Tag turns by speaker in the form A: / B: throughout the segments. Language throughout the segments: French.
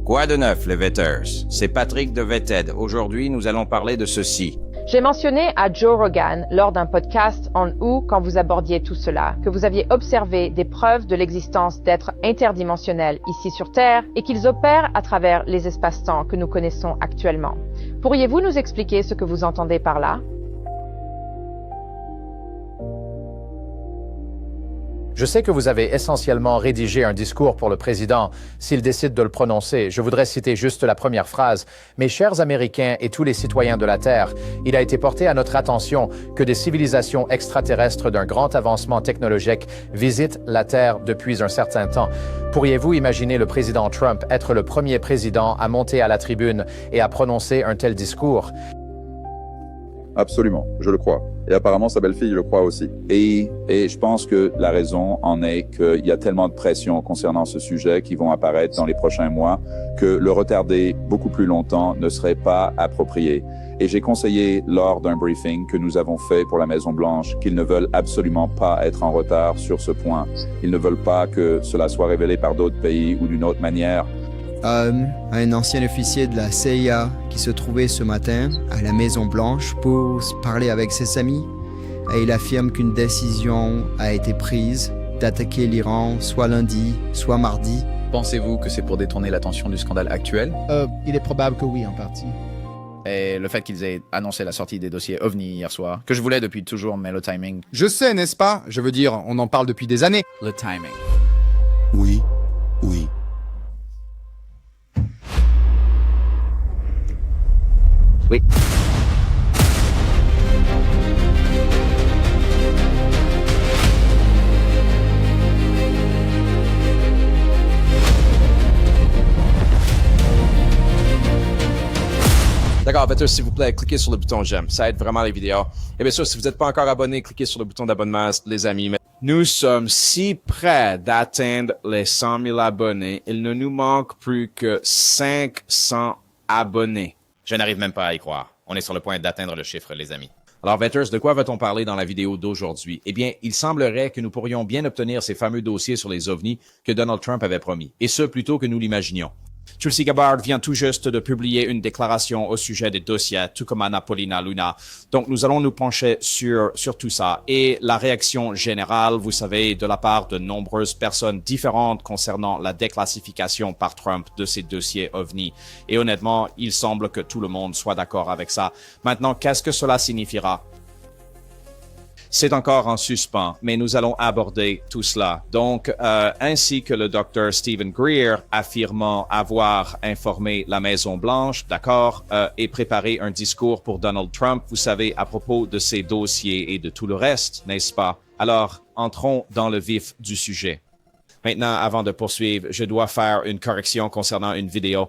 A: Quoi de neuf, les Vetters? C'est Patrick de Vetted. Aujourd'hui, nous allons parler de ceci.
B: J'ai mentionné à Joe Rogan lors d'un podcast en août quand vous abordiez tout cela, que vous aviez observé des preuves de l'existence d'êtres interdimensionnels ici sur Terre et qu'ils opèrent à travers les espaces-temps que nous connaissons actuellement. Pourriez-vous nous expliquer ce que vous entendez par là?
C: Je sais que vous avez essentiellement rédigé un discours pour le président. S'il décide de le prononcer, je voudrais citer juste la première phrase. Mes chers Américains et tous les citoyens de la Terre, il a été porté à notre attention que des civilisations extraterrestres d'un grand avancement technologique visitent la Terre depuis un certain temps. Pourriez-vous imaginer le président Trump être le premier président à monter à la tribune et à prononcer un tel discours?
D: Absolument, je le crois. Et apparemment, sa belle-fille le croit aussi. Et je pense que la raison en est qu'il y a tellement de pression concernant ce sujet qui vont apparaître dans les prochains mois que le retarder beaucoup plus longtemps ne serait pas approprié. Et j'ai conseillé lors d'un briefing que nous avons fait pour la Maison-Blanche qu'ils ne veulent absolument pas être en retard sur ce point. Ils ne veulent pas que cela soit révélé par d'autres pays ou d'une autre manière.
E: Un ancien officier de la CIA qui se trouvait ce matin à la Maison-Blanche pour parler avec ses amis. Et il affirme qu'une décision a été prise d'attaquer l'Iran soit lundi, soit mardi.
F: Pensez-vous que c'est pour détourner l'attention du scandale actuel?
G: Il est probable que oui, en partie.
F: Et le fait qu'ils aient annoncé la sortie des dossiers OVNI hier soir, que je voulais depuis toujours, mais le timing...
G: Je sais, n'est-ce pas? Je veux dire, on en parle depuis des années.
F: Le timing.
H: Oui.
A: Oui. D'accord, Vetters, s'il vous plaît, cliquez sur le bouton j'aime. Ça aide vraiment les vidéos. Et bien sûr, si vous n'êtes pas encore abonné, cliquez sur le bouton d'abonnement, les amis. Nous sommes si près d'atteindre les 100 000 abonnés. Il ne nous manque plus que 500 abonnés.
I: Je n'arrive même pas à y croire. On est sur le point d'atteindre le chiffre, les amis.
A: Alors, Vetters, de quoi va-t-on parler dans la vidéo d'aujourd'hui? Eh bien, il semblerait que nous pourrions bien obtenir ces fameux dossiers sur les ovnis que Donald Trump avait promis, et ce, plus tôt que nous l'imaginions. Tulsi Gabbard vient tout juste de publier une déclaration au sujet des dossiers, tout comme Anna Paulina Luna. Donc, nous allons nous pencher sur tout ça. Et la réaction générale, vous savez, de la part de nombreuses personnes différentes concernant la déclassification par Trump de ces dossiers OVNI. Et honnêtement, il semble que tout le monde soit d'accord avec ça. Maintenant, qu'est-ce que cela signifiera? C'est encore en suspens, mais nous allons aborder tout cela. Donc, ainsi que le Dr. Stephen Greer affirmant avoir informé la Maison-Blanche, d'accord, et préparé un discours pour Donald Trump, vous savez, à propos de ces dossiers et de tout le reste, n'est-ce pas? Alors, entrons dans le vif du sujet. Maintenant, avant de poursuivre, je dois faire une correction concernant une vidéo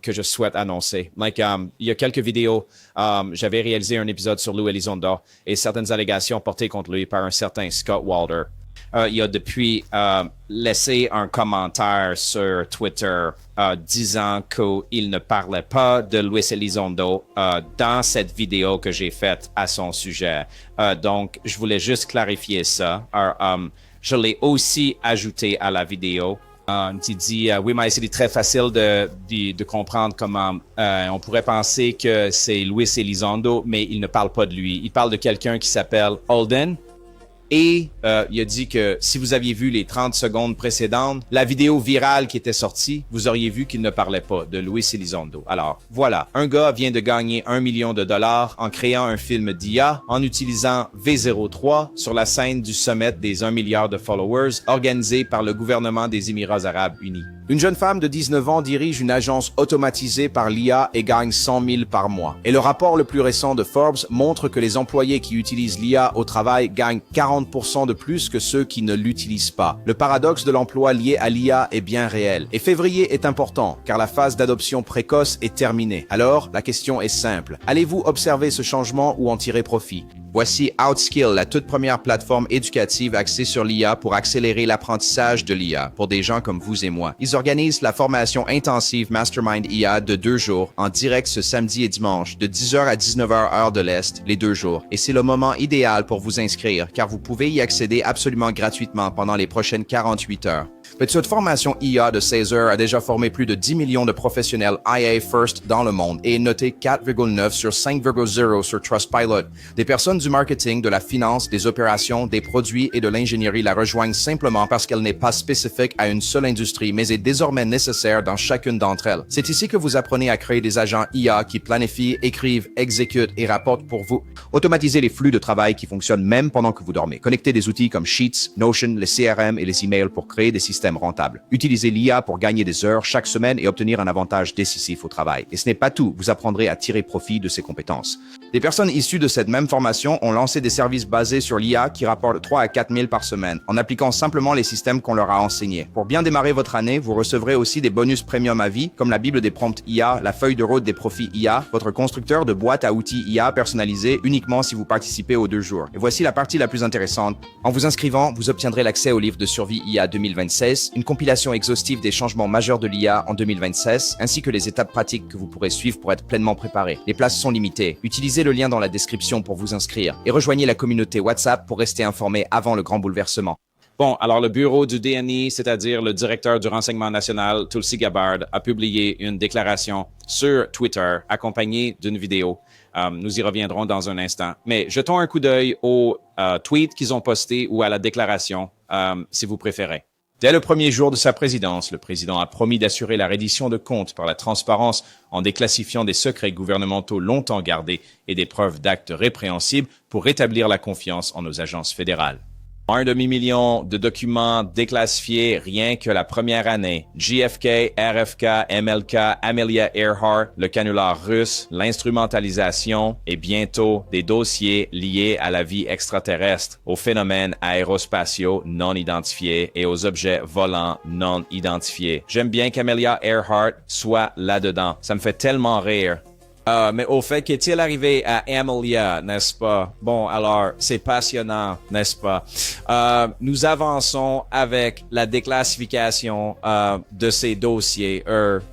A: que je souhaite annoncer. Il y a quelques vidéos, j'avais réalisé un épisode sur Lou Elizondo et certaines allégations portées contre lui par un certain Scott Walder. Il a depuis laissé un commentaire sur Twitter disant qu'il ne parlait pas de Luis Elizondo dans cette vidéo que j'ai faite à son sujet. Donc, je voulais juste clarifier ça. Je l'ai aussi ajouté à la vidéo. Tu dis, oui, mais c'est très facile de comprendre comment on pourrait penser que c'est Luis Elizondo, mais il ne parle pas de lui. Il parle de quelqu'un qui s'appelle Holden. Et il a dit que si vous aviez vu les 30 secondes précédentes, la vidéo virale qui était sortie, vous auriez vu qu'il ne parlait pas de Luis Elizondo. Alors, voilà, un gars vient de gagner $1 million en créant un film d'IA en utilisant V03 sur la scène du sommet des 1 milliard de followers organisé par le gouvernement des Émirats arabes unis. Une jeune femme de 19 ans dirige une agence automatisée par l'IA et gagne 100 000 par mois. Et le rapport le plus récent de Forbes montre que les employés qui utilisent l'IA au travail gagnent 40% de plus que ceux qui ne l'utilisent pas. Le paradoxe de l'emploi lié à l'IA est bien réel. Et février est important, car la phase d'adoption précoce est terminée. Alors, la question est simple. Allez-vous observer ce changement ou en tirer profit? Voici Outskill, la toute première plateforme éducative axée sur l'IA pour accélérer l'apprentissage de l'IA pour des gens comme vous et moi. Ils organisent la formation intensive Mastermind IA de 2 jours en direct ce samedi et dimanche de 10h à 19h heure de l'Est les 2 jours. Et c'est le moment idéal pour vous inscrire car vous pouvez y accéder absolument gratuitement pendant les prochaines 48 heures.
H: Cette formation IA de 16 heures a déjà formé plus de 10 millions de professionnels IA First dans le monde et est noté 4,9 sur 5,0 sur Trustpilot. Des personnes du marketing, de la finance, des opérations, des produits et de l'ingénierie la rejoignent simplement parce qu'elle n'est pas spécifique à une seule industrie, mais est désormais nécessaire dans chacune d'entre elles. C'est ici que vous apprenez à créer des agents IA qui planifient, écrivent, exécutent et rapportent pour vous. Automatiser les flux de travail qui fonctionnent même pendant que vous dormez. Connecter des outils comme Sheets, Notion, les CRM et les emails pour créer des systèmes rentable. Utilisez l'IA pour gagner des heures chaque semaine et obtenir un avantage décisif au travail. Et ce n'est pas tout, vous apprendrez à tirer profit de ces compétences. Des personnes issues de cette même formation ont lancé des services basés sur l'IA qui rapportent 3 à 4 000 par semaine, en appliquant simplement les systèmes qu'on leur a enseignés. Pour bien démarrer votre année, vous recevrez aussi des bonus premium à vie, comme la Bible des prompts IA, la feuille de route des profits IA, votre constructeur de boîte à outils IA personnalisé uniquement si vous participez aux 2 jours. Et voici la partie la plus intéressante. En vous inscrivant, vous obtiendrez l'accès au livre de survie IA 2026, une compilation exhaustive des changements majeurs de l'IA en 2026, ainsi que les étapes pratiques que vous pourrez suivre pour être pleinement préparé. Les places sont limitées. Utilisez le lien dans la description pour vous inscrire et rejoignez la communauté WhatsApp pour rester informé avant le grand bouleversement.
A: Bon, alors le bureau du DNI, c'est-à-dire le directeur du renseignement national, Tulsi Gabbard, a publié une déclaration sur Twitter accompagnée d'une vidéo. Nous y reviendrons dans un instant. Mais jetons un coup d'œil aux tweets qu'ils ont postés ou à la déclaration, si vous préférez. Dès le premier jour de sa présidence, le président a promis d'assurer la reddition de comptes par la transparence en déclassifiant des secrets gouvernementaux longtemps gardés et des preuves d'actes répréhensibles pour rétablir la confiance en nos agences fédérales. 1,5 million de documents déclassifiés rien que la première année. JFK, RFK, MLK, Amelia Earhart, le canular russe, l'instrumentalisation et bientôt des dossiers liés à la vie extraterrestre, aux phénomènes aérospatiaux non identifiés et aux objets volants non identifiés. J'aime bien qu'Amelia Earhart soit là-dedans. Ça me fait tellement rire. Mais au fait, qu'est-il arrivé à Amelia, n'est-ce pas? Bon, alors, c'est passionnant, n'est-ce pas? Nous avançons avec la déclassification de ces dossiers.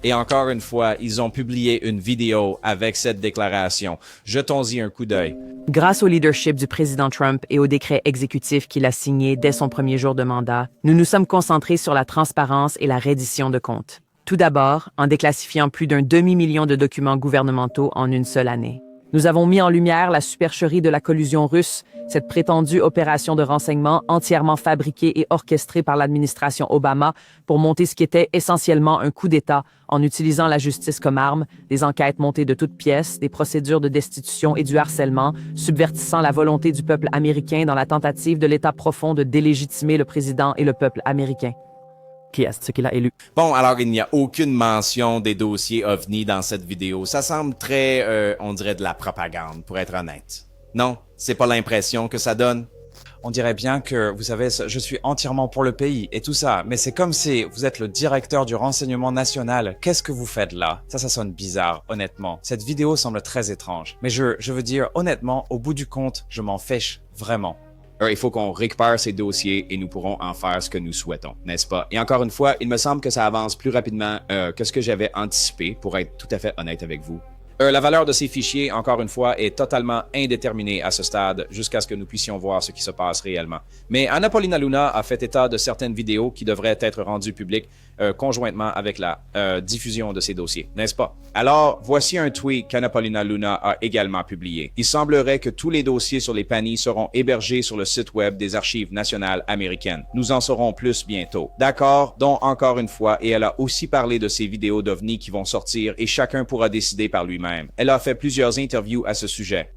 A: Et encore une fois, ils ont publié une vidéo avec cette déclaration. Jetons-y un coup d'œil.
J: Grâce au leadership du président Trump et au décret exécutif qu'il a signé dès son premier jour de mandat, nous nous sommes concentrés sur la transparence et la reddition de comptes. Tout d'abord, en déclassifiant plus d'1 demi-million de documents gouvernementaux en une seule année. Nous avons mis en lumière la supercherie de la collusion russe, cette prétendue opération de renseignement entièrement fabriquée et orchestrée par l'administration Obama pour monter ce qui était essentiellement un coup d'État en utilisant la justice comme arme, des enquêtes montées de toutes pièces, des procédures de destitution et du harcèlement, subvertissant la volonté du peuple américain dans la tentative de l'État profond de délégitimer le président et le peuple américain. Qui est ce qu'il a élu.
A: Bon, alors il n'y a aucune mention des dossiers OVNI dans cette vidéo. Ça semble très, on dirait de la propagande, pour être honnête. Non, c'est pas l'impression que ça donne. On dirait bien que, vous savez, je suis entièrement pour le pays et tout ça, mais c'est comme si vous êtes le directeur du renseignement national. Qu'est-ce que vous faites là? Ça sonne bizarre, honnêtement. Cette vidéo semble très étrange. Mais je veux dire, honnêtement, au bout du compte, je m'en fiche, vraiment. Il faut qu'on récupère ces dossiers et nous pourrons en faire ce que nous souhaitons, n'est-ce pas? Et encore une fois, il me semble que ça avance plus rapidement que ce que j'avais anticipé, pour être tout à fait honnête avec vous. La valeur de ces fichiers, encore une fois, est totalement indéterminée à ce stade jusqu'à ce que nous puissions voir ce qui se passe réellement. Mais Anna Paulina Luna a fait état de certaines vidéos qui devraient être rendues publiques conjointement avec la diffusion de ces dossiers, n'est-ce pas? Alors, voici un tweet qu'Anna Paulina Luna a également publié. Il semblerait que tous les dossiers sur les PANI seront hébergés sur le site web des Archives nationales américaines. Nous en saurons plus bientôt. D'accord, donc encore une fois, et elle a aussi parlé de ces vidéos d'OVNI qui vont sortir et chacun pourra décider par lui-même. Elle a fait plusieurs interviews à ce sujet.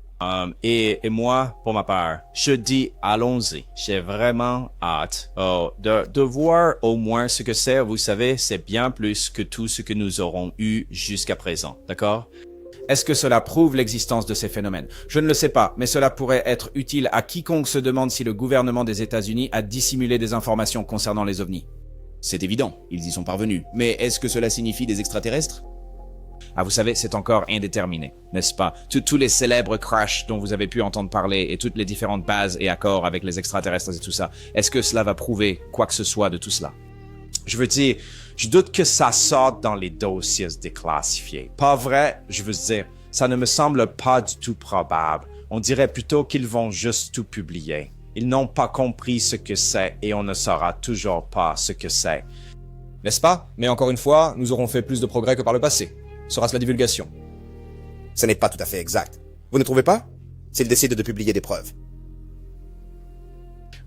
A: Et moi, pour ma part, je dis allons-y. J'ai vraiment hâte de voir au moins ce que c'est. Vous savez, c'est bien plus que tout ce que nous aurons eu jusqu'à présent. D'accord? Est-ce que cela prouve l'existence de ces phénomènes? Je ne le sais pas, mais cela pourrait être utile à quiconque se demande si le gouvernement des États-Unis a dissimulé des informations concernant les ovnis. C'est évident, ils y sont parvenus. Mais est-ce que cela signifie des extraterrestres? Ah, vous savez, c'est encore indéterminé, n'est-ce pas? Tous les célèbres crashs dont vous avez pu entendre parler et toutes les différentes bases et accords avec les extraterrestres et tout ça, est-ce que cela va prouver quoi que ce soit de tout cela? Je veux dire, je doute que ça sorte dans les dossiers déclassifiés. Pas vrai? Je veux dire, ça ne me semble pas du tout probable. On dirait plutôt qu'ils vont juste tout publier. Ils n'ont pas compris ce que c'est et on ne saura toujours pas ce que c'est.
K: N'est-ce pas? Mais encore une fois, nous aurons fait plus de progrès que par le passé. Sera-ce la divulgation?
L: Ce n'est pas tout à fait exact. Vous ne trouvez pas? S'ils décident de publier des preuves.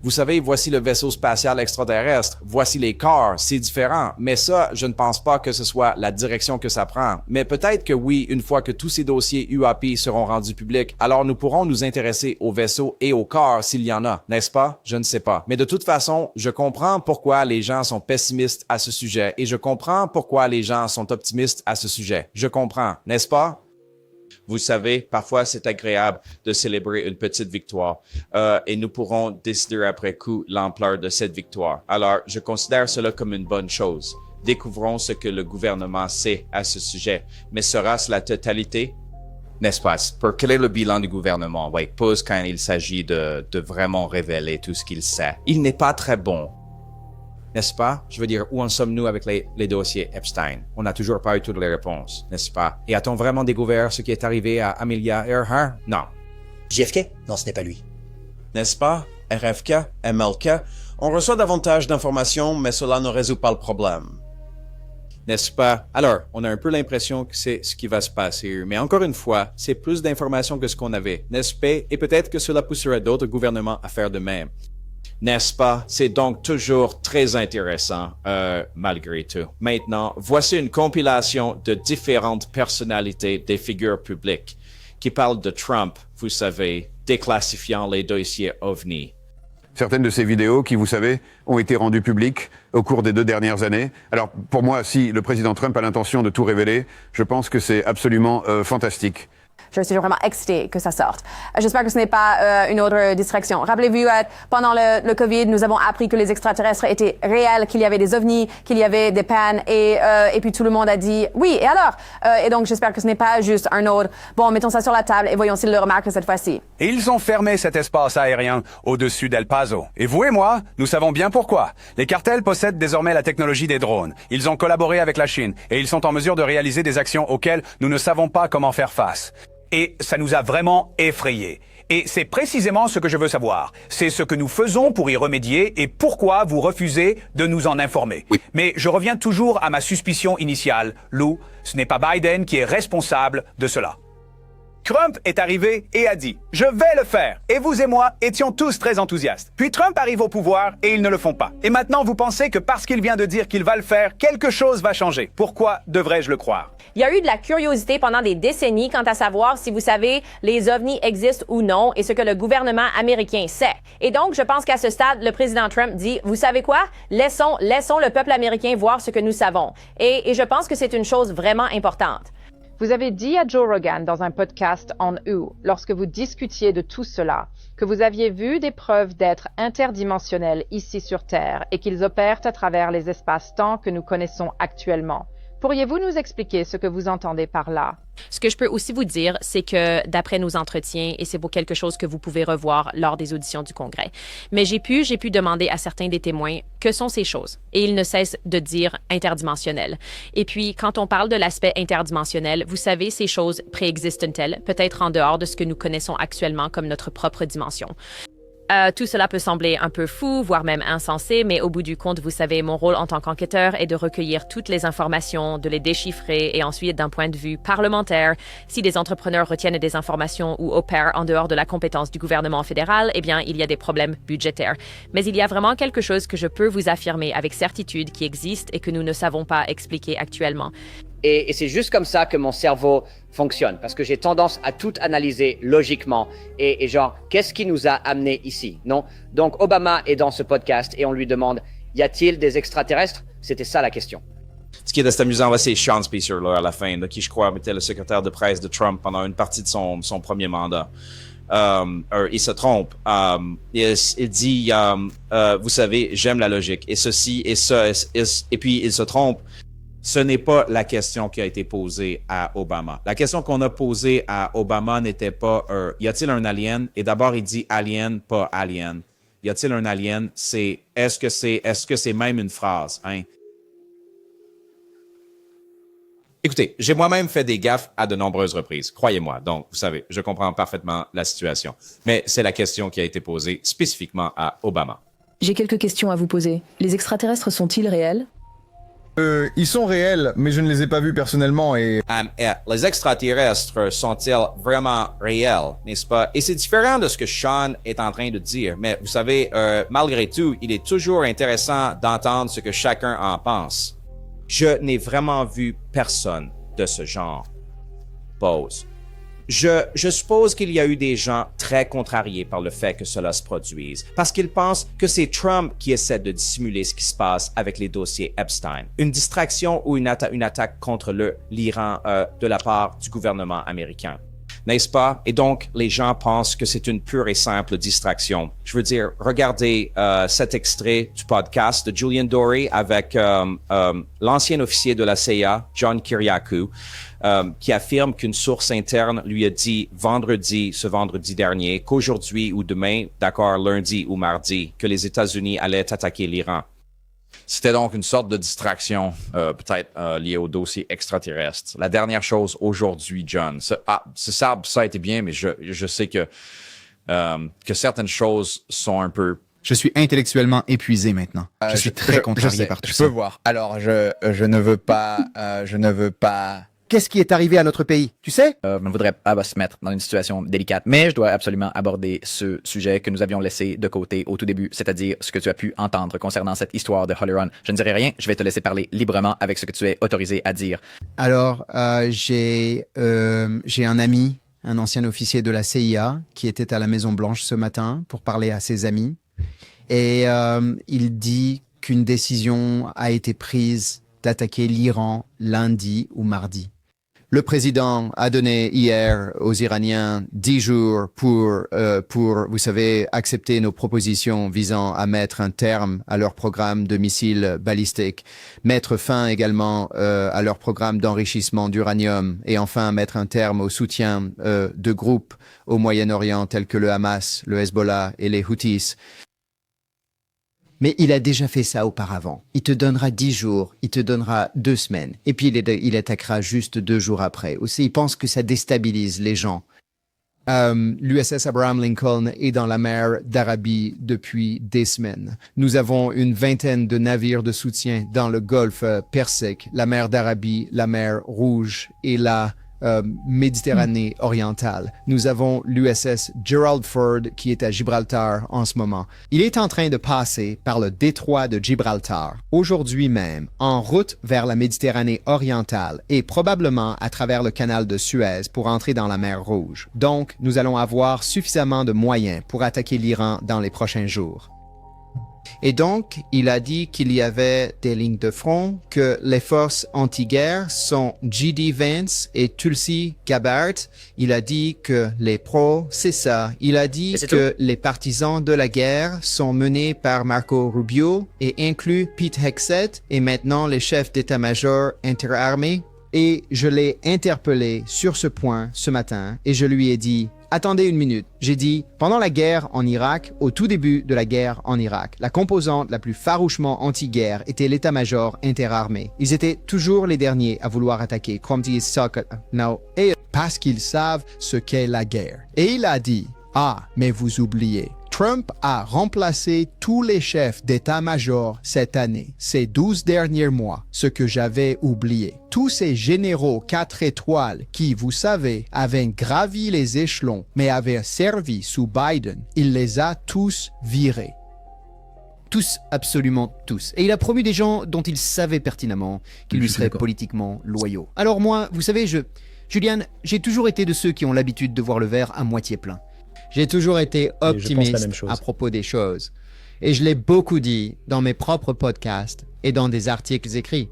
A: Vous savez, voici le vaisseau spatial extraterrestre, voici les corps, c'est différent, mais ça, je ne pense pas que ce soit la direction que ça prend. Mais peut-être que oui, une fois que tous ces dossiers UAP seront rendus publics, alors nous pourrons nous intéresser aux vaisseaux et aux corps s'il y en a, n'est-ce pas? Je ne sais pas. Mais de toute façon, je comprends pourquoi les gens sont pessimistes à ce sujet et je comprends pourquoi les gens sont optimistes à ce sujet. Je comprends, n'est-ce pas? Vous savez, parfois c'est agréable de célébrer une petite victoire et nous pourrons décider après coup l'ampleur de cette victoire. Alors, je considère cela comme une bonne chose. Découvrons ce que le gouvernement sait à ce sujet. Mais sera-ce la totalité? N'est-ce pas? Quel est le bilan du gouvernement? Oui, pose quand il s'agit de vraiment révéler tout ce qu'il sait. Il n'est pas très bon. N'est-ce pas? Je veux dire, où en sommes-nous avec les dossiers Epstein? On n'a toujours pas eu toutes les réponses, n'est-ce pas? Et a-t-on vraiment découvert ce qui est arrivé à Amelia Earhart? Non.
L: JFK? Non, ce n'est pas lui.
M: N'est-ce pas? RFK? MLK? On reçoit davantage d'informations, mais cela ne résout pas le problème.
A: N'est-ce pas? Alors, on a un peu l'impression que c'est ce qui va se passer, mais encore une fois, c'est plus d'informations que ce qu'on avait, n'est-ce pas? Et peut-être que cela pousserait d'autres gouvernements à faire de même. N'est-ce pas? C'est donc toujours très intéressant, malgré tout. Maintenant, voici une compilation de différentes personnalités des figures publiques qui parlent de Trump, vous savez, déclassifiant les dossiers OVNI.
N: Certaines de ces vidéos qui, vous savez, ont été rendues publiques au cours des 2 dernières années. Alors, pour moi, si le président Trump a l'intention de tout révéler, je pense que c'est absolument fantastique.
O: Je suis vraiment excitée que ça sorte. J'espère que ce n'est pas une autre distraction. Rappelez-vous, pendant le COVID, nous avons appris que les extraterrestres étaient réels, qu'il y avait des ovnis, qu'il y avait des pannes, et puis tout le monde a dit « oui, et alors ?» Et donc, j'espère que ce n'est pas juste un autre « bon, mettons ça sur la table et voyons s'ils le remarquent cette fois-ci. »
P: Et ils ont fermé cet espace aérien au-dessus d'El Paso. Et vous et moi, nous savons bien pourquoi. Les cartels possèdent désormais la technologie des drones. Ils ont collaboré avec la Chine et ils sont en mesure de réaliser des actions auxquelles nous ne savons pas comment faire face. Et ça nous a vraiment effrayés. Et c'est précisément ce que je veux savoir. C'est ce que nous faisons pour y remédier et pourquoi vous refusez de nous en informer. Oui. Mais je reviens toujours à ma suspicion initiale. Lou, ce n'est pas Biden qui est responsable de cela. Trump est arrivé et a dit « Je vais le faire ». Et vous et moi étions tous très enthousiastes. Puis Trump arrive au pouvoir et ils ne le font pas. Et maintenant, vous pensez que parce qu'il vient de dire qu'il va le faire, quelque chose va changer. Pourquoi devrais-je le croire?
Q: Il y a eu de la curiosité pendant des décennies quant à savoir si, vous savez, les ovnis existent ou non et ce que le gouvernement américain sait. Et donc, je pense qu'à ce stade, le président Trump dit « Vous savez quoi? Laissons le peuple américain voir ce que nous savons. » Et je pense que c'est une chose vraiment importante.
B: Vous avez dit à Joe Rogan dans un podcast en août, lorsque vous discutiez de tout cela, que vous aviez vu des preuves d'êtres interdimensionnels ici sur Terre et qu'ils opèrent à travers les espaces-temps que nous connaissons actuellement. Pourriez-vous nous expliquer ce que vous entendez par là?
R: Ce que je peux aussi vous dire, c'est que d'après nos entretiens, et c'est pour quelque chose que vous pouvez revoir lors des auditions du Congrès, mais j'ai pu demander à certains des témoins que sont ces choses. Et ils ne cessent de dire interdimensionnel. Et puis, quand on parle de l'aspect interdimensionnel, vous savez, ces choses préexistent-elles, peut-être en dehors de ce que nous connaissons actuellement comme notre propre dimension. Tout cela peut sembler un peu fou, voire même insensé, mais au bout du compte, vous savez, mon rôle en tant qu'enquêteur est de recueillir toutes les informations, de les déchiffrer et ensuite, d'un point de vue parlementaire, si des entrepreneurs retiennent des informations ou opèrent en dehors de la compétence du gouvernement fédéral, eh bien, il y a des problèmes budgétaires. Mais il y a vraiment quelque chose que je peux vous affirmer avec certitude qui existe et que nous ne savons pas expliquer actuellement.
S: Et c'est juste comme ça que mon cerveau fonctionne, parce que j'ai tendance à tout analyser logiquement et genre, qu'est-ce qui nous a amenés ici, non? Donc Obama est dans ce podcast et on lui demande, y a-t-il des extraterrestres? C'était ça la question.
A: Ce qui est assez amusant, c'est Sean Spicer là, à la fin, là, qui je crois était le secrétaire de presse de Trump pendant une partie de son premier mandat. Il se trompe. Il dit, vous savez, j'aime la logique et ceci et ça, et puis il se trompe. Ce n'est pas la question qui a été posée à Obama. La question qu'on a posée à Obama n'était pas y a-t-il un alien? Et d'abord, il dit alien, pas alien. Y a-t-il un alien? C'est est-ce que c'est même une phrase, hein? Écoutez, j'ai moi-même fait des gaffes à de nombreuses reprises, croyez-moi. Donc, vous savez, je comprends parfaitement la situation. Mais c'est la question qui a été posée spécifiquement à Obama.
T: J'ai quelques questions à vous poser. Les extraterrestres sont-ils réels?
U: Ils sont réels, mais je ne les ai pas vus personnellement et...
H: Les extraterrestres sont-ils vraiment réels, n'est-ce pas? Et c'est différent de ce que Sean est en train de dire. Mais vous savez, malgré tout, il est toujours intéressant d'entendre ce que chacun en pense. Je n'ai vraiment vu personne de ce genre. Pause. Je suppose qu'il y a eu des gens très contrariés par le fait que cela se produise, parce qu'ils pensent que c'est Trump qui essaie de dissimuler ce qui se passe avec les dossiers Epstein. Une distraction ou une attaque contre l'Iran de la part du gouvernement américain. N'est-ce pas? Et donc, les gens pensent que c'est une pure et simple distraction. Je veux dire, regardez cet extrait du podcast de Julian Dory avec l'ancien officier de la CIA, John Kiriakou, qui affirme qu'une source interne lui a dit ce vendredi dernier, qu'aujourd'hui ou demain, d'accord, lundi ou mardi, que les États-Unis allaient attaquer l'Iran.
F: C'était donc une sorte de distraction, peut-être liée au dossier extraterrestre. La dernière chose aujourd'hui, John, ça a été bien, mais je sais que certaines choses sont un peu...
G: Je suis intellectuellement épuisé maintenant. Je suis très contrarié par tout ça.
F: Je peux voir. Alors, je ne veux pas...
G: Qu'est-ce qui est arrivé à notre pays? Tu sais?
F: Je ne voudrais pas se mettre dans une situation délicate, mais je dois absolument aborder ce sujet que nous avions laissé de côté au tout début, c'est-à-dire ce que tu as pu entendre concernant cette histoire de Holy Run. Je ne dirai rien, je vais te laisser parler librement avec ce que tu es autorisé à dire.
E: Alors, j'ai un ami, un ancien officier de la CIA, qui était à la Maison-Blanche ce matin pour parler à ses amis. Et il dit qu'une décision a été prise d'attaquer l'Iran lundi ou mardi. Le président a donné hier aux Iraniens 10 jours pour, vous savez, accepter nos propositions visant à mettre un terme à leur programme de missiles balistiques, mettre fin également à leur programme d'enrichissement d'uranium et enfin mettre un terme au soutien de groupes au Moyen-Orient tels que le Hamas, le Hezbollah et les Houthis. Mais il a déjà fait ça auparavant. Il te donnera 10 jours, il te donnera 2 semaines, et puis il attaquera juste 2 jours après. Aussi, il pense que ça déstabilise les gens. L'USS Abraham Lincoln est dans la mer d'Arabie depuis des semaines. Nous avons une vingtaine de navires de soutien dans le golfe Persique, la mer d'Arabie, la mer Rouge et la Méditerranée orientale. Nous avons l'USS Gerald Ford qui est à Gibraltar en ce moment. Il est en train de passer par le détroit de Gibraltar, aujourd'hui même, en route vers la Méditerranée orientale et probablement à travers le canal de Suez pour entrer dans la mer Rouge. Donc, nous allons avoir suffisamment de moyens pour attaquer l'Iran dans les prochains jours. Et donc, il a dit qu'il y avait des lignes de front, que les forces anti-guerre sont J.D. Vance et Tulsi Gabbard. Il a dit que les pros, c'est ça. Il a dit que les partisans de la guerre sont menés par Marco Rubio et inclut Pete Hegseth et maintenant les chefs d'état-major interarmés. Et je l'ai interpellé sur ce point ce matin et je lui ai dit: attendez une minute. J'ai dit, pendant la guerre en Irak, au tout début de la guerre en Irak, la composante la plus farouchement anti-guerre était l'état-major interarmé. Ils étaient toujours les derniers à vouloir attaquer. Et parce qu'ils savent ce qu'est la guerre. Et il a dit, mais vous oubliez. Trump a remplacé tous les chefs d'état-major cette année, ces 12 derniers mois, ce que j'avais oublié. Tous ces généraux 4 étoiles qui, vous savez, avaient gravi les échelons, mais avaient servi sous Biden, il les a tous virés.
V: Tous, absolument tous. Et il a promu des gens dont il savait pertinemment qu'ils lui seraient politiquement loyaux. Alors moi, vous savez, Julian, j'ai toujours été de ceux qui ont l'habitude de voir le verre à moitié plein.
E: J'ai toujours été optimiste à propos des choses. Et je l'ai beaucoup dit dans mes propres podcasts et dans des articles écrits.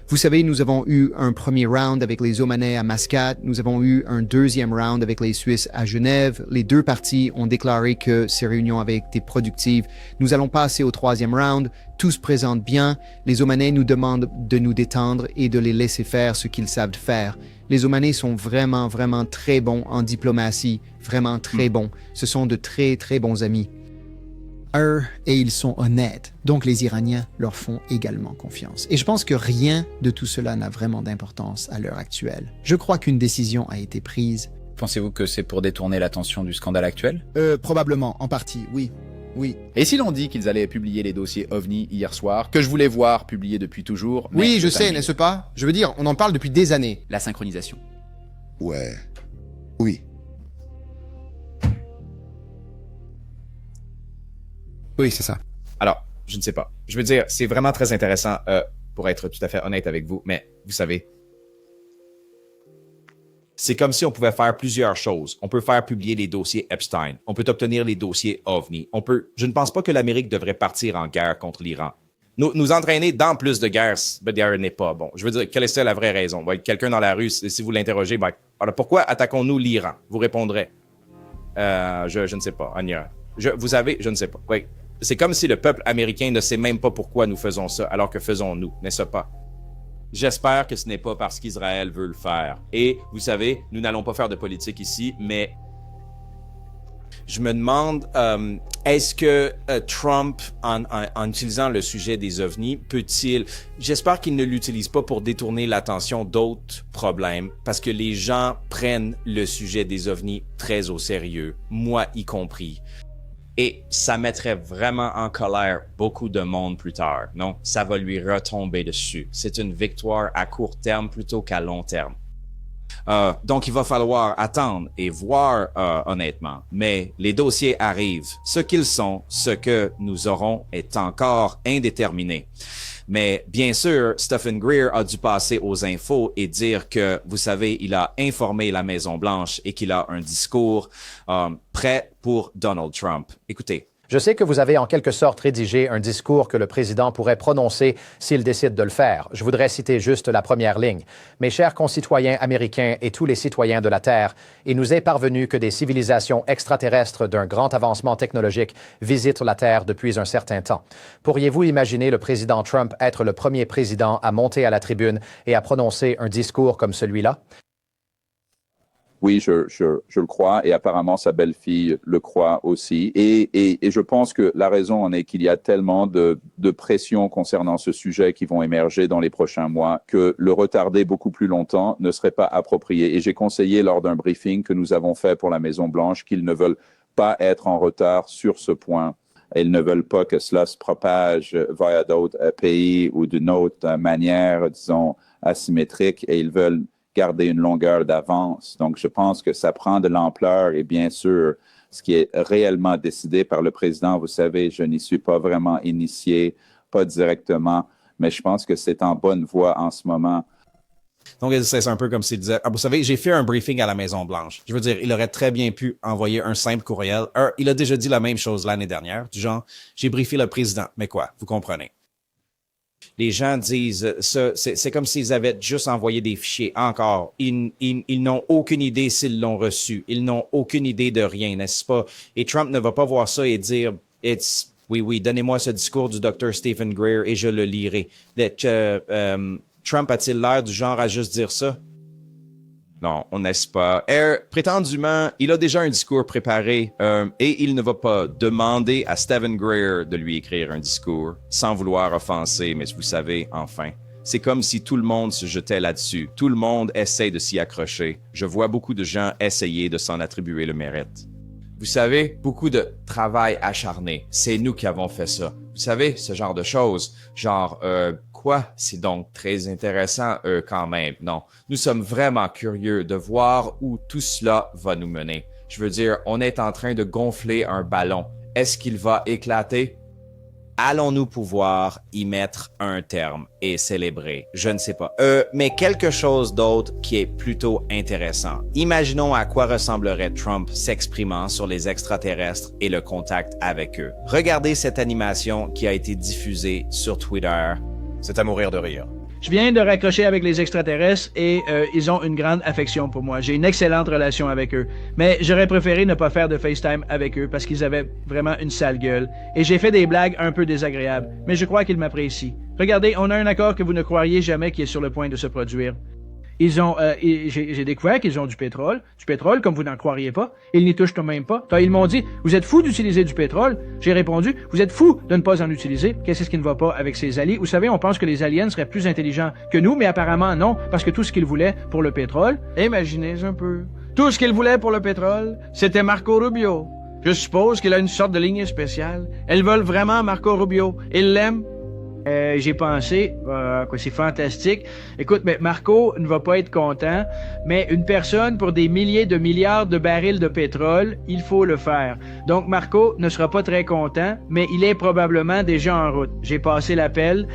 V: Vous savez, nous avons eu un premier round avec les Omanais à Mascate, nous avons eu un deuxième round avec les Suisses à Genève. Les deux parties ont déclaré que ces réunions avaient été productives. Nous allons passer au troisième round. Tout se présente bien. Les Omanais nous demandent de nous détendre et de les laisser faire ce qu'ils savent faire. Les Omanais sont vraiment, vraiment très bons en diplomatie, vraiment très bons. Ce sont de très, très bons amis. et ils sont honnêtes. Donc les Iraniens leur font également confiance. Et je pense que rien de tout cela n'a vraiment d'importance à l'heure actuelle. Je crois qu'une décision a été prise.
C: Pensez-vous que c'est pour détourner l'attention du scandale actuel?
V: Probablement, en partie, oui. Oui.
C: Et si l'on dit qu'ils allaient publier les dossiers OVNI hier soir, que je voulais voir publiés depuis toujours...
V: Oui, je sais, n'est-ce pas? Je veux dire, on en parle depuis des années.
C: La synchronisation.
L: Ouais. Oui.
A: Oui, c'est ça. Alors, je ne sais pas. Je veux dire, c'est vraiment très intéressant, pour être tout à fait honnête avec vous, mais vous savez, c'est comme si on pouvait faire plusieurs choses. On peut faire publier les dossiers Epstein. On peut obtenir les dossiers OVNI. Je ne pense pas que l'Amérique devrait partir en guerre contre l'Iran. Nous entraîner dans plus de guerres, n'est pas bon. Je veux dire, quelle est la vraie raison? Quelqu'un dans la rue, si vous l'interrogez, alors pourquoi attaquons-nous l'Iran? Vous répondrez, je ne sais pas, en Iran. Je ne sais pas. Oui. C'est comme si le peuple américain ne sait même pas pourquoi nous faisons ça, alors que faisons-nous, n'est-ce pas? J'espère que ce n'est pas parce qu'Israël veut le faire. Et, vous savez, nous n'allons pas faire de politique ici, mais je me demande, est-ce que Trump, en utilisant le sujet des ovnis, peut-il... J'espère qu'il ne l'utilise pas pour détourner l'attention d'autres problèmes, parce que les gens prennent le sujet des ovnis très au sérieux, moi y compris. Et ça mettrait vraiment en colère beaucoup de monde plus tard. Non, ça va lui retomber dessus. C'est une victoire à court terme plutôt qu'à long terme. Donc, il va falloir attendre et voir honnêtement. Mais les dossiers arrivent. Ce qu'ils sont, ce que nous aurons est encore indéterminé. Mais bien sûr, Stephen Greer a dû passer aux infos et dire que, vous savez, il a informé la Maison-Blanche et qu'il a un discours prêt pour Donald Trump. Écoutez.
D: Je sais que vous avez en quelque sorte rédigé un discours que le président pourrait prononcer s'il décide de le faire. Je voudrais citer juste la première ligne. Mes chers concitoyens américains et tous les citoyens de la Terre, il nous est parvenu que des civilisations extraterrestres d'un grand avancement technologique visitent la Terre depuis un certain temps. Pourriez-vous imaginer le président Trump être le premier président à monter à la tribune et à prononcer un discours comme celui-là?
W: Oui, je le crois, et apparemment sa belle-fille le croit aussi. Et je pense que la raison en est qu'il y a tellement de pression concernant ce sujet qui vont émerger dans les prochains mois que le retarder beaucoup plus longtemps ne serait pas approprié. Et j'ai conseillé lors d'un briefing que nous avons fait pour la Maison-Blanche qu'ils ne veulent pas être en retard sur ce point. Ils ne veulent pas que cela se propage vers d'autres pays ou d'une autre manière, disons, asymétrique, et ils veulent garder une longueur d'avance. Donc, je pense que ça prend de l'ampleur et bien sûr, ce qui est réellement décidé par le président, vous savez, je n'y suis pas vraiment initié, pas directement, mais je pense que c'est en bonne voie en ce moment.
A: Donc, c'est un peu comme s'il disait, vous savez, j'ai fait un briefing à la Maison-Blanche. Je veux dire, il aurait très bien pu envoyer un simple courriel. Il a déjà dit la même chose l'année dernière, du genre, j'ai briefé le président. Mais quoi, vous comprenez? Les gens disent ça, c'est comme s'ils avaient juste envoyé des fichiers. Encore, ils n'ont aucune idée s'ils l'ont reçu. Ils n'ont aucune idée de rien, n'est-ce pas? Et Trump ne va pas voir ça et dire, oui, donnez-moi ce discours du Dr. Stephen Greer et je le lirai. Trump a-t-il l'air du genre à juste dire ça? Non, on n'est pas. Prétendument, il a déjà un discours préparé et il ne va pas demander à Stephen Greer de lui écrire un discours sans vouloir offenser, mais vous savez, enfin, c'est comme si tout le monde se jetait là-dessus. Tout le monde essaie de s'y accrocher. Je vois beaucoup de gens essayer de s'en attribuer le mérite. Vous savez, beaucoup de travail acharné. C'est nous qui avons fait ça. Vous savez, ce genre de choses. Genre, quoi? C'est donc très intéressant, quand même. Non, nous sommes vraiment curieux de voir où tout cela va nous mener. Je veux dire, on est en train de gonfler un ballon. Est-ce qu'il va éclater? Allons-nous pouvoir y mettre un terme et célébrer? Je ne sais pas. Mais quelque chose d'autre qui est plutôt intéressant. Imaginons à quoi ressemblerait Trump s'exprimant sur les extraterrestres et le contact avec eux. Regardez cette animation qui a été diffusée sur Twitter.
K: C'est à mourir de rire.
X: Je viens de raccrocher avec les extraterrestres et ils ont une grande affection pour moi. J'ai une excellente relation avec eux. Mais j'aurais préféré ne pas faire de FaceTime avec eux parce qu'ils avaient vraiment une sale gueule. Et j'ai fait des blagues un peu désagréables, mais je crois qu'ils m'apprécient. Regardez, on a un accord que vous ne croiriez jamais qui est sur le point de se produire. J'ai découvert qu'ils ont du pétrole comme vous n'en croiriez pas. Ils n'y touchent même pas. Ils m'ont dit, vous êtes fous d'utiliser du pétrole. J'ai répondu, vous êtes fous de ne pas en utiliser. Qu'est-ce qui ne va pas avec ces alliés? Vous savez, on pense que les aliens seraient plus intelligents que nous, mais apparemment non, parce que tout ce qu'ils voulaient pour le pétrole, imaginez un peu, tout ce qu'ils voulaient pour le pétrole, c'était Marco Rubio. Je suppose qu'il a une sorte de ligne spéciale. Elles veulent vraiment Marco Rubio. Ils l'aiment. J'ai pensé, c'est fantastique. Écoute, mais Marco ne va pas être content, mais une personne pour des milliers de milliards de barils de pétrole, il faut le faire. Donc Marco ne sera pas très content, mais il est probablement déjà en route. J'ai passé l'appel.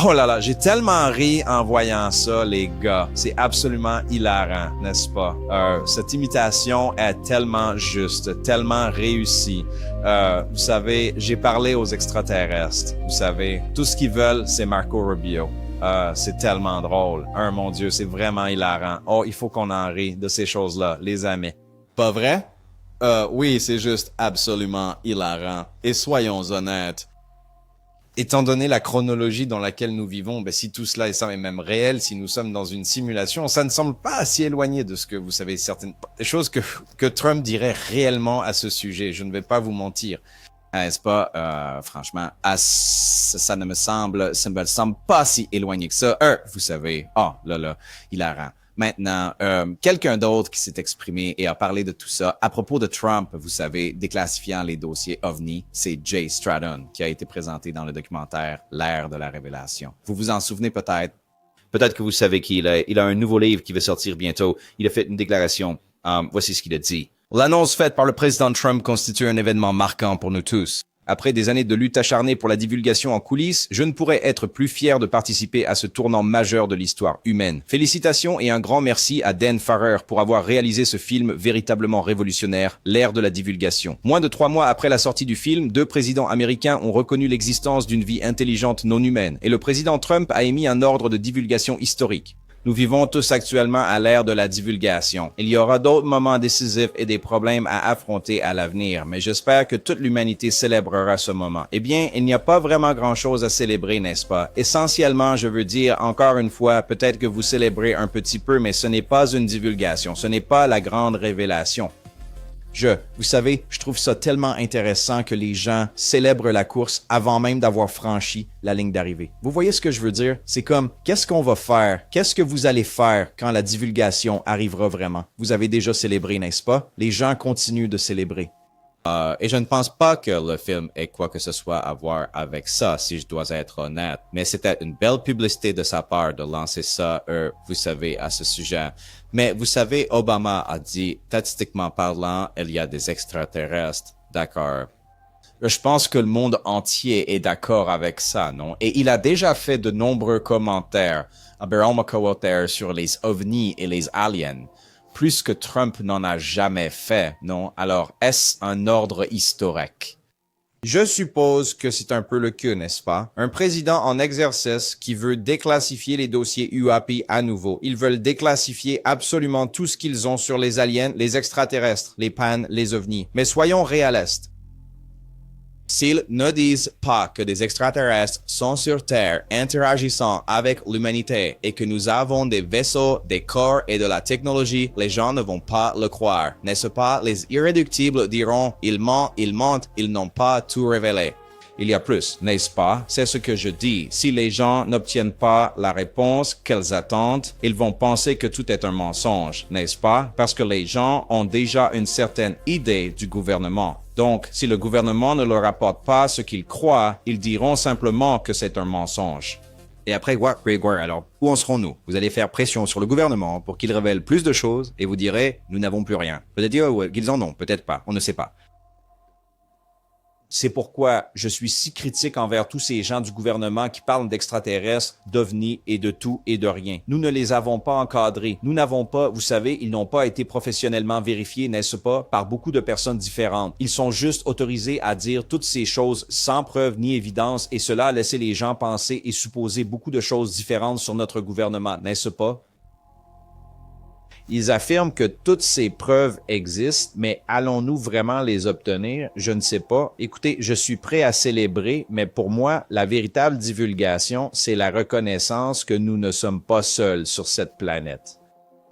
A: Oh là là, j'ai tellement ri en voyant ça, les gars. C'est absolument hilarant, n'est-ce pas? Cette imitation est tellement juste, tellement réussie. Vous savez, j'ai parlé aux extraterrestres. Vous savez, tout ce qu'ils veulent, c'est Marco Rubio. C'est tellement drôle. Mon Dieu, c'est vraiment hilarant. Oh, il faut qu'on en rie de ces choses-là, les amis.
I: Pas vrai? Oui, c'est juste absolument hilarant. Et soyons honnêtes.
A: Étant donné la chronologie dans laquelle nous vivons, si tout cela est même réel, si nous sommes dans une simulation, ça ne semble pas si éloigné de ce que vous savez, certaines des choses que Trump dirait réellement à ce sujet. Je ne vais pas vous mentir. N'est-ce pas? Franchement, ça ne me semble pas si éloigné que ça. Vous savez, hilarant. Maintenant, quelqu'un d'autre qui s'est exprimé et a parlé de tout ça à propos de Trump, vous savez, déclassifiant les dossiers OVNI, c'est Jay Stratton qui a été présenté dans le documentaire L'ère de la révélation. Vous vous en souvenez peut-être?
H: Peut-être que vous savez qu'il a. Il a un nouveau livre qui va sortir bientôt. Il a fait une déclaration. Voici ce qu'il a dit. L'annonce faite par le président Trump constitue un événement marquant pour nous tous. Après des années de lutte acharnée pour la divulgation en coulisses, je ne pourrais être plus fier de participer à ce tournant majeur de l'histoire humaine. Félicitations et un grand merci à Dan Farrer pour avoir réalisé ce film véritablement révolutionnaire, l'ère de la divulgation. Moins de 3 mois après la sortie du film, 2 présidents américains ont reconnu l'existence d'une vie intelligente non humaine, et le président Trump a émis un ordre de divulgation historique. Nous vivons tous actuellement à l'ère de la divulgation. Il y aura d'autres moments décisifs et des problèmes à affronter à l'avenir, mais j'espère que toute l'humanité célébrera ce moment. Eh bien, il n'y a pas vraiment grand-chose à célébrer, n'est-ce pas? Essentiellement, je veux dire, encore une fois, peut-être que vous célébrez un petit peu, mais ce n'est pas une divulgation, ce n'est pas la grande révélation. Vous savez, je trouve ça tellement intéressant que les gens célèbrent la course avant même d'avoir franchi la ligne d'arrivée. Vous voyez ce que je veux dire? C'est comme, qu'est-ce qu'on va faire? Qu'est-ce que vous allez faire quand la divulgation arrivera vraiment? Vous avez déjà célébré, n'est-ce pas? Les gens continuent de célébrer. Et je ne pense pas que le film ait quoi que ce soit à voir avec ça, si je dois être honnête. Mais c'était une belle publicité de sa part de lancer ça, vous savez, à ce sujet. Mais vous savez, Obama a dit, statistiquement parlant, il y a des extraterrestres. D'accord. Je pense que le monde entier est d'accord avec ça, non? Et il a déjà fait de nombreux commentaires à Beryl McCowater sur les ovnis et les aliens. Plus que Trump n'en a jamais fait, non? Alors, est-ce un ordre historique? Je suppose que c'est un peu le cas, n'est-ce pas? Un président en exercice qui veut déclassifier les dossiers UAP à nouveau. Ils veulent déclassifier absolument tout ce qu'ils ont sur les aliens, les extraterrestres, les pannes, les ovnis. Mais soyons réalistes. S'ils ne disent pas que des extraterrestres sont sur Terre interagissant avec l'humanité et que nous avons des vaisseaux, des corps et de la technologie, les gens ne vont pas le croire. N'est-ce pas? Les irréductibles diront « ils mentent, ils n'ont pas tout révélé ». Il y a plus, n'est-ce pas? C'est ce que je dis. Si les gens n'obtiennent pas la réponse qu'ils attendent, ils vont penser que tout est un mensonge, n'est-ce pas? Parce que les gens ont déjà une certaine idée du gouvernement. Donc, si le gouvernement ne leur apporte pas ce qu'ils croient, ils diront simplement que c'est un mensonge. Et après, Grégoire, alors, où en serons-nous? Vous allez faire pression sur le gouvernement pour qu'il révèle plus de choses et vous direz, nous n'avons plus rien. Peut-être qu'ils en ont, peut-être pas, on ne sait pas. C'est pourquoi je suis si critique envers tous ces gens du gouvernement qui parlent d'extraterrestres, d'ovnis et de tout et de rien. Nous ne les avons pas encadrés. Nous n'avons pas, vous savez, ils n'ont pas été professionnellement vérifiés, n'est-ce pas, par beaucoup de personnes différentes. Ils sont juste autorisés à dire toutes ces choses sans preuve ni évidence et cela a laissé les gens penser et supposer beaucoup de choses différentes sur notre gouvernement, n'est-ce pas?
A: Ils affirment que toutes ces preuves existent, mais allons-nous vraiment les obtenir? Je ne sais pas. Écoutez, je suis prêt à célébrer, mais pour moi, la véritable divulgation, c'est la reconnaissance que nous ne sommes pas seuls sur cette planète.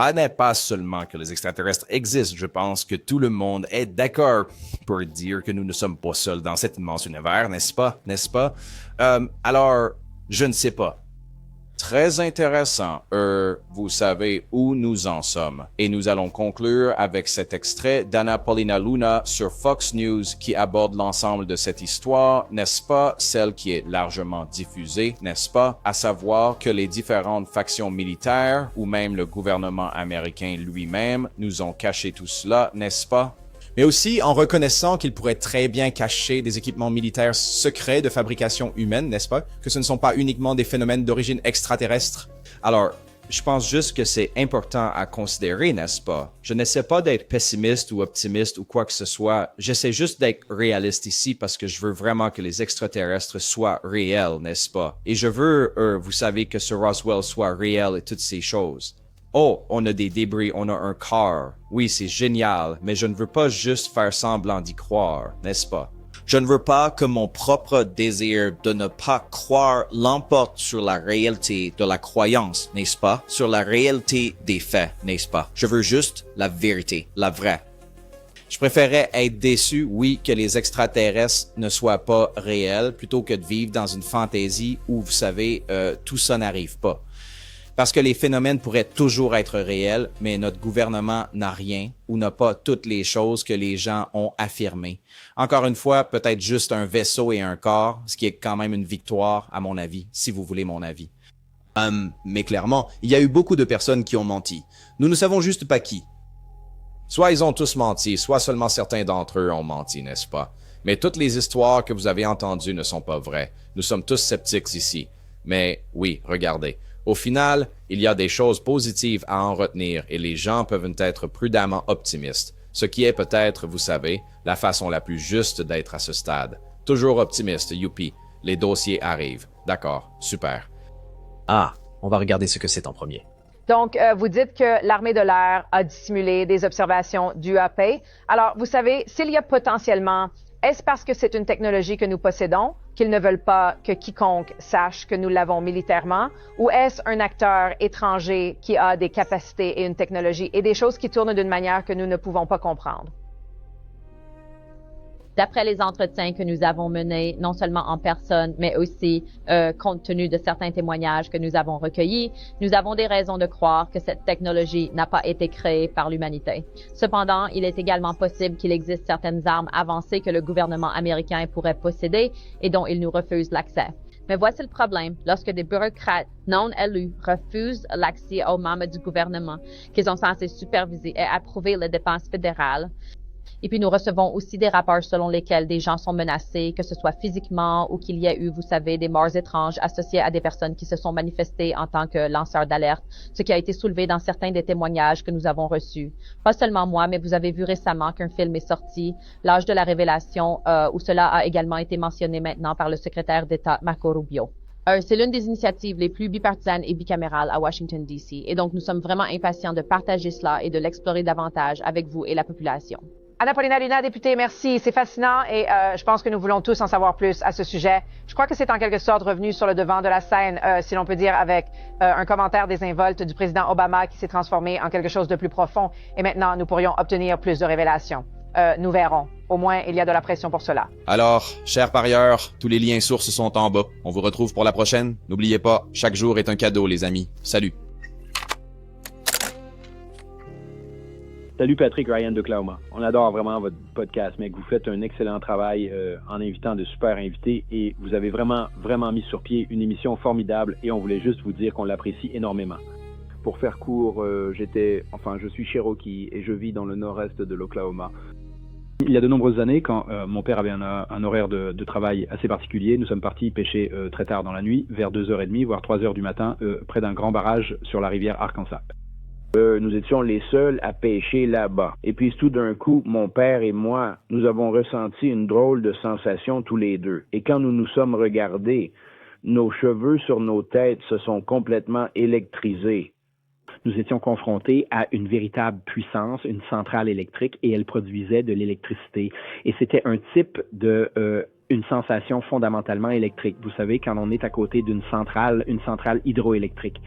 H: Ce n'est pas seulement que les extraterrestres existent, je pense que tout le monde est d'accord pour dire que nous ne sommes pas seuls dans cet immense univers, n'est-ce pas? Alors, je ne sais pas. Très intéressant, vous savez où nous en sommes. Et nous allons conclure avec cet extrait d'Anna Paulina Luna sur Fox News qui aborde l'ensemble de cette histoire, n'est-ce pas, celle qui est largement diffusée, n'est-ce pas, à savoir que les différentes factions militaires ou même le gouvernement américain lui-même nous ont caché tout cela, n'est-ce pas?
K: Mais aussi en reconnaissant qu'il pourrait très bien cacher des équipements militaires secrets de fabrication humaine, n'est-ce pas? Que ce ne sont pas uniquement des phénomènes d'origine extraterrestre.
A: Alors, je pense juste que c'est important à considérer, n'est-ce pas? Je n'essaie pas d'être pessimiste ou optimiste ou quoi que ce soit. J'essaie juste d'être réaliste ici parce que je veux vraiment que les extraterrestres soient réels, n'est-ce pas? Et je veux, vous savez, que ce Roswell soit réel et toutes ces choses. Oh, on a des débris, on a un corps. Oui, c'est génial, mais je ne veux pas juste faire semblant d'y croire, n'est-ce pas?
J: Je ne veux pas que mon propre désir de ne pas croire l'emporte sur la réalité de la croyance, n'est-ce pas? Sur la réalité des faits, n'est-ce pas? Je veux juste la vérité, la vraie.
A: Je préférais être déçu, oui, que les extraterrestres ne soient pas réels, plutôt que de vivre dans une fantaisie où, vous savez, tout ça n'arrive pas. Parce que les phénomènes pourraient toujours être réels, mais notre gouvernement n'a rien ou n'a pas toutes les choses que les gens ont affirmées. Encore une fois, peut-être juste un vaisseau et un corps, ce qui est quand même une victoire, à mon avis, si vous voulez mon avis.
K: Mais clairement, il y a eu beaucoup de personnes qui ont menti. Nous ne savons juste pas qui.
A: Soit ils ont tous menti, soit seulement certains d'entre eux ont menti, n'est-ce pas? Mais toutes les histoires que vous avez entendues ne sont pas vraies. Nous sommes tous sceptiques ici. Mais oui, regardez. Au final, il y a des choses positives à en retenir et les gens peuvent être prudemment optimistes, ce qui est peut-être, vous savez, la façon la plus juste d'être à ce stade. Toujours optimiste, youpi. Les dossiers arrivent. D'accord, super.
M: Ah, on va regarder ce que c'est en premier.
B: Donc, vous dites que l'armée de l'air a dissimulé des observations d'UAP. Alors, vous savez, s'il y a potentiellement, est-ce parce que c'est une technologie que nous possédons, qu'ils ne veulent pas que quiconque sache que nous l'avons militairement, ou est-ce un acteur étranger qui a des capacités et une technologie et des choses qui tournent d'une manière que nous ne pouvons pas comprendre?
R: D'après les entretiens que nous avons menés, non seulement en personne, mais aussi compte tenu de certains témoignages que nous avons recueillis, nous avons des raisons de croire que cette technologie n'a pas été créée par l'humanité. Cependant, il est également possible qu'il existe certaines armes avancées que le gouvernement américain pourrait posséder et dont il nous refuse l'accès. Mais voici le problème. Lorsque des bureaucrates non élus refusent l'accès aux membres du gouvernement qui sont censés superviser et approuver les dépenses fédérales, et puis nous recevons aussi des rapports selon lesquels des gens sont menacés, que ce soit physiquement ou qu'il y ait eu, vous savez, des morts étranges associées à des personnes qui se sont manifestées en tant que lanceurs d'alerte, ce qui a été soulevé dans certains des témoignages que nous avons reçus. Pas seulement moi, mais vous avez vu récemment qu'un film est sorti, L'âge de la révélation, où cela a également été mentionné maintenant par le secrétaire d'État Marco Rubio. C'est l'une des initiatives les plus bipartisanes et bicamérales à Washington, D.C. Et donc, nous sommes vraiment impatients de partager cela et de l'explorer davantage avec vous et la population.
B: Anna Paulina Luna, députée, merci. C'est fascinant et je pense que nous voulons tous en savoir plus à ce sujet. Je crois que c'est en quelque sorte revenu sur le devant de la scène, si l'on peut dire, avec un commentaire désinvolte du président Obama qui s'est transformé en quelque chose de plus profond. Et maintenant, nous pourrions obtenir plus de révélations. Nous verrons. Au moins, il y a de la pression pour cela.
K: Alors, chers parieurs, tous les liens sources sont en bas. On vous retrouve pour la prochaine. N'oubliez pas, chaque jour est un cadeau, les amis. Salut.
N: Salut Patrick, Ryan d'Oklahoma. On adore vraiment votre podcast, mec. Vous faites un excellent travail en invitant de super invités et vous avez vraiment mis sur pied une émission formidable et on voulait juste vous dire qu'on l'apprécie énormément. Pour faire court, je suis Cherokee et je vis dans le nord-est de l'Oklahoma. Il y a de nombreuses années, quand mon père avait un horaire de travail assez particulier, nous sommes partis pêcher très tard dans la nuit, vers 2h30, voire 3h du matin, près d'un grand barrage sur la rivière Arkansas.
O: Nous étions les seuls à pêcher là-bas. Et puis tout d'un coup, mon père et moi, nous avons ressenti une drôle de sensation tous les deux. Et quand nous nous sommes regardés, nos cheveux sur nos têtes se sont complètement électrisés.
N: nous étions confrontés à une véritable puissance, une centrale électrique, et elle produisait de l'électricité. Et c'était un type de une sensation fondamentalement électrique. Vous savez, quand on est à côté d'une centrale, une centrale hydroélectrique.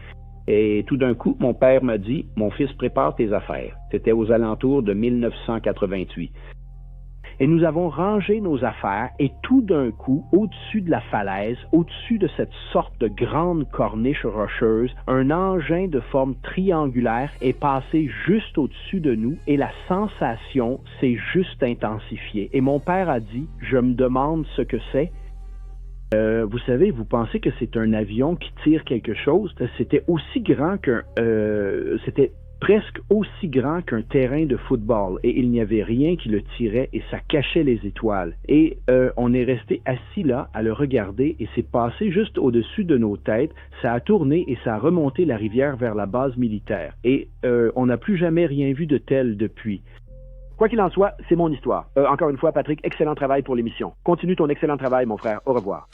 N: Et tout d'un coup, mon père m'a dit, « Mon fils, prépare tes affaires. » C'était aux alentours de 1988. Et nous avons rangé nos affaires et tout d'un coup, au-dessus de la falaise, au-dessus de cette sorte de grande corniche rocheuse, un engin de forme triangulaire est passé juste au-dessus de nous et la sensation s'est juste intensifiée. Et mon père a dit, je me demande ce que c'est. Vous savez, vous pensez que c'est un avion qui tire quelque chose? C'était aussi grand c'était presque aussi grand qu'un terrain de football et il n'y avait rien qui le tirait et ça cachait les étoiles. Et on est resté assis là à le regarder et c'est passé juste au-dessus de nos têtes, ça a tourné et ça a remonté la rivière vers la base militaire. Et on n'a plus jamais rien vu de tel depuis. Quoi qu'il en soit, c'est mon histoire. Encore une fois, Patrick, excellent travail pour l'émission. Continue ton excellent travail, mon frère. Au revoir.